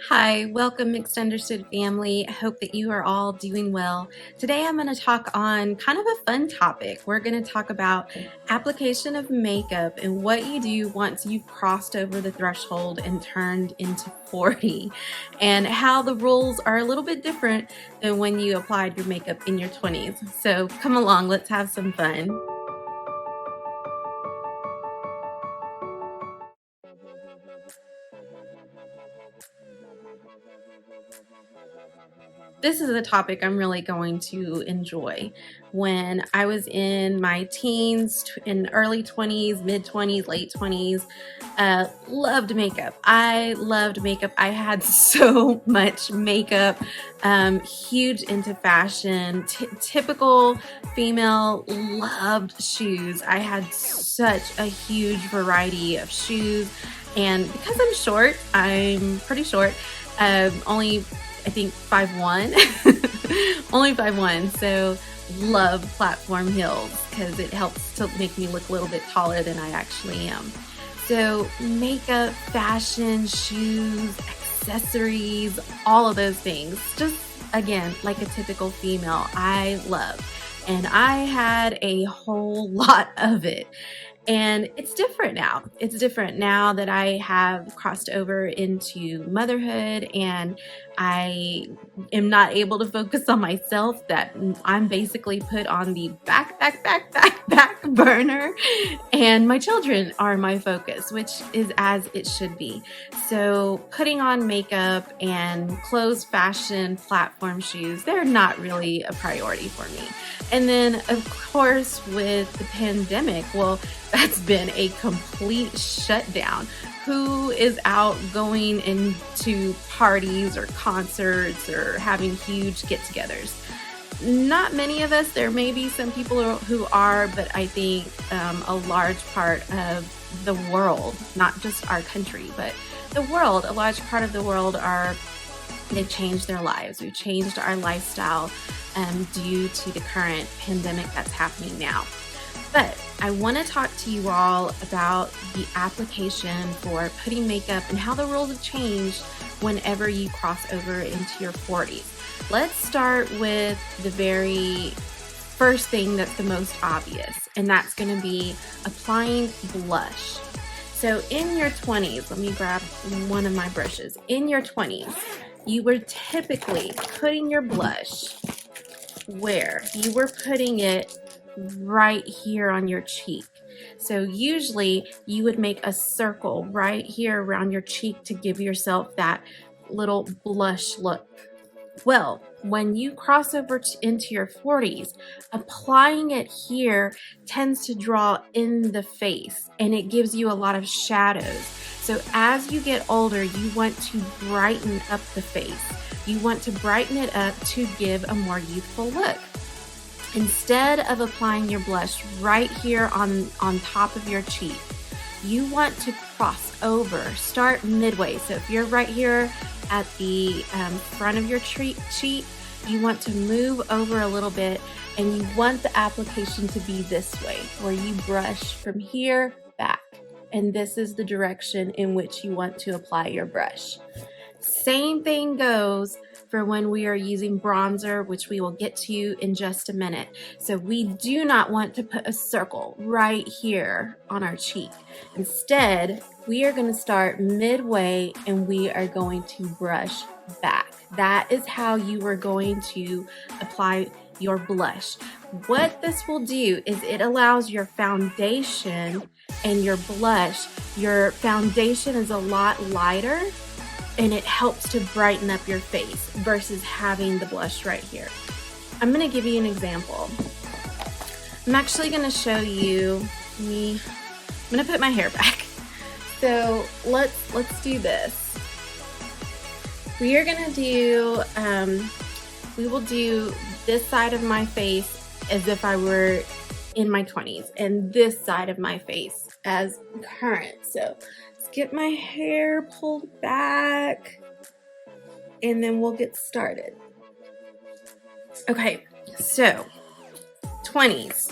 Hi, welcome Mixed Understood family. I hope that you are all doing well. Today I'm going to talk on kind of a fun topic. We're going to talk about application of makeup and what you do once you've crossed over the threshold and turned into 40, and how the rules are a little bit different than when you applied your makeup in your 20s. So come along, let's have some fun. This is a topic I'm really going to enjoy. When I was in my teens, in early 20s, mid 20s, late 20s, loved makeup. I loved makeup. I had so much makeup, huge into fashion, typical female, loved shoes. I had such a huge variety of shoes. And because I'm pretty short, only I think 5'1", only 5'1", so love platform heels because it helps to make me look a little bit taller than I actually am. So makeup, fashion, shoes, accessories, all of those things, just again, like a typical female, I love. And I had a whole lot of it. And it's different now. It's different now that I have crossed over into motherhood and I am not able to focus on myself, that I'm basically put on the back burner, and my children are my focus, which is as it should be. So putting on makeup and clothes, fashion, platform shoes, they're not really a priority for me. And then of course with the pandemic, well, that's been a complete shutdown. Who is out going into parties or concerts or having huge get-togethers? Not many of us. There may be some people who are, but I think a large part of the world, not just our country, but the world, a large part of the world they've changed their lives. We've changed our lifestyle due to the current pandemic that's happening now. But I want to talk to you all about the application for putting makeup and how the rules have changed whenever you cross over into your 40s. Let's start with the very first thing that's the most obvious, and that's going to be applying blush. So in your 20s, let me grab one of my brushes. In your 20s, you were typically putting your blush where you were putting it right here on your cheek. So usually you would make a circle right here around your cheek to give yourself that little blush look. Well, when you cross over into your 40s, applying it here tends to draw in the face and it gives you a lot of shadows. So as you get older, you want to brighten up the face. You want to brighten it up to give a more youthful look. Instead of applying your blush right here on top of your cheek, you want to cross over, start midway. So if you're right here at the front of your cheek, you want to move over a little bit and you want the application to be this way, where you brush from here back. And this is the direction in which you want to apply your brush. Same thing goes for when we are using bronzer, which we will get to in just a minute. So we do not want to put a circle right here on our cheek. Instead, we are going to start midway and we are going to brush back. That is how you are going to apply your blush. What this will do is it allows your foundation and your blush, your foundation is a lot lighter and it helps to brighten up your face versus having the blush right here. I'm going to give you an example. I'm actually going to show you I'm going to put my hair back. So let's do this. We are going to do, we will do this side of my face as if I were in my 20s and this side of my face as current. So let's get my hair pulled back and then we'll get started. Okay, so 20s,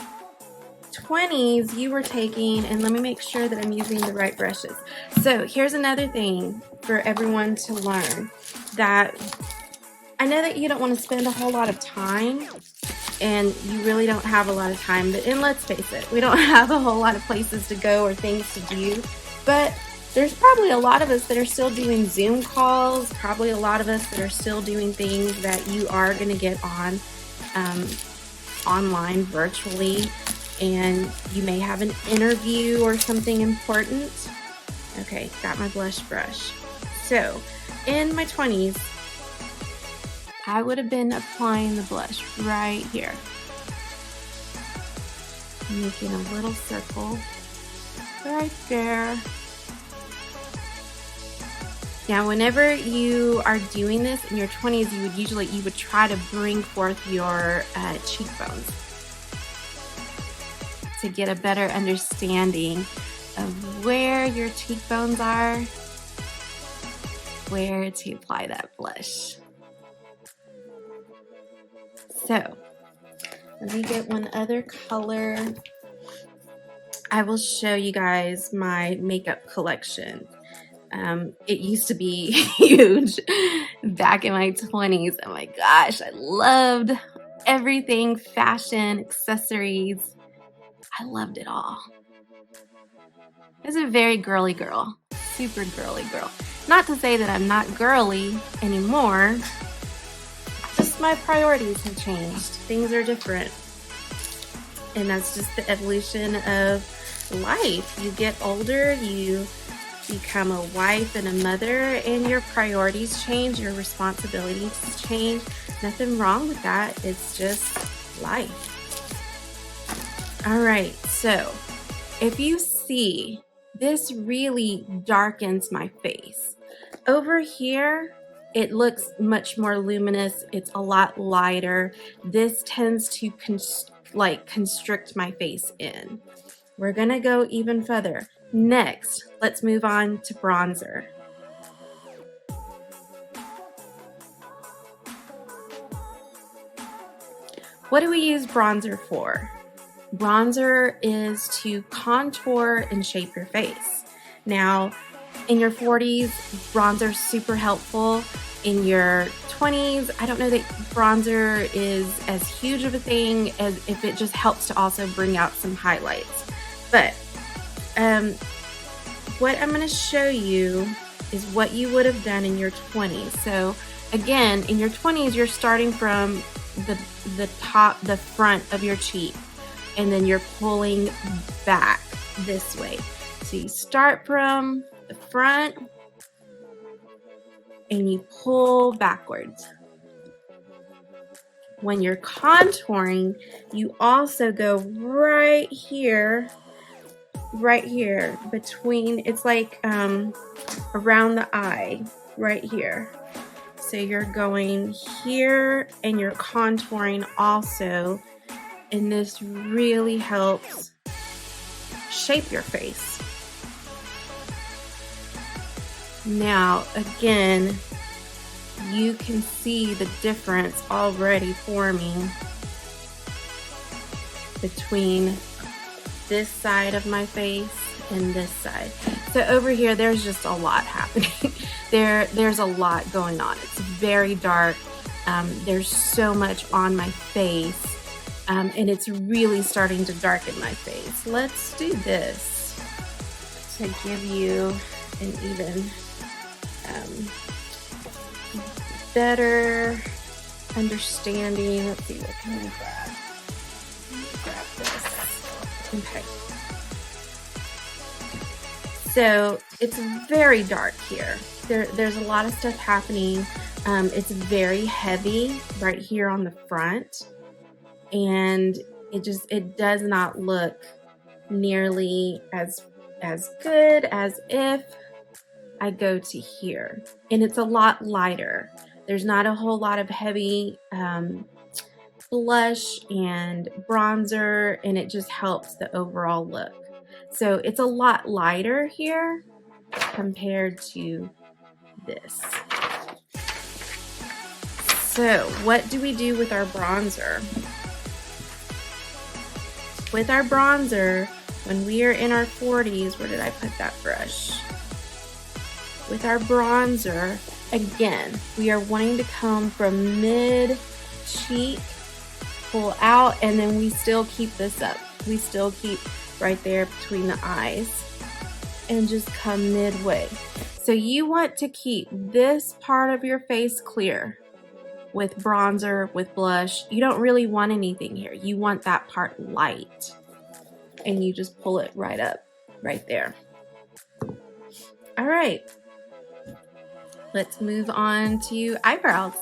20s, you were taking, and let me make sure that I'm using the right brushes. So here's another thing for everyone to learn, that I know that you don't want to spend a whole lot of time, and you really don't have a lot of time, and let's face it, we don't have a whole lot of places to go or things to do, but there's probably a lot of us that are still doing Zoom calls, probably a lot of us that are still doing things that you are going to get on online virtually, and you may have an interview or something important. Okay, got my blush brush. So in my 20s, I would have been applying the blush right here, making a little circle right there. Now, whenever you are doing this in your 20s, you would try to bring forth your cheekbones to get a better understanding of where your cheekbones are, where to apply that blush. So, let me get one other color. I will show you guys my makeup collection. It used to be huge back in my 20s. Oh my gosh, I loved everything, fashion, accessories. I loved it all. I was a very girly girl, super girly girl. Not to say that I'm not girly anymore, just my priorities have changed. Things are different. And that's just the evolution of life. You get older, you become a wife and a mother, and your priorities change, your responsibilities change. Nothing wrong with that. It's just life. All right, so if you see, this really darkens my face. Over here, it looks much more luminous. It's a lot lighter. This tends to constrict my face in. We're gonna go even further. Next, let's move on to bronzer. What do we use bronzer for? Bronzer is to contour and shape your face. Now, in your 40s, bronzer is super helpful. In your 20s, I don't know that bronzer is as huge of a thing as if it just helps to also bring out some highlights. But what I'm going to show you is what you would have done in your 20s. So again, in your 20s, you're starting from the front of your cheek, and then you're pulling back this way. So you start from the front and you pull backwards. When you're contouring, you also go right here between, it's like around the eye, right here. So you're going here and you're contouring also, and this really helps shape your face. Now, again, you can see the difference already forming between this side of my face and this side. So over here, there's just a lot happening. There's a lot going on. It's very dark. There's so much on my face, and it's really starting to darken my face. Let's do this to give you an even better understanding. Let's see, what can we grab? Grab this. Okay. So it's very dark here. There's a lot of stuff happening. It's very heavy right here on the front, and it does not look nearly as good as if I go to here. And it's a lot lighter. There's not a whole lot of heavy blush and bronzer, and it just helps the overall look. So it's a lot lighter here compared to this. So what do we do with our bronzer? with our bronzer, when we are in our 40s, where did I put that brush? With our bronzer, again, we are wanting to come from mid cheek, pull out, and then we still keep this up. We still keep right there between the eyes and just come midway. So you want to keep this part of your face clear with bronzer, with blush. You don't really want anything here. You want that part light. And you just pull it right up, right there. All right. Let's move on to eyebrows.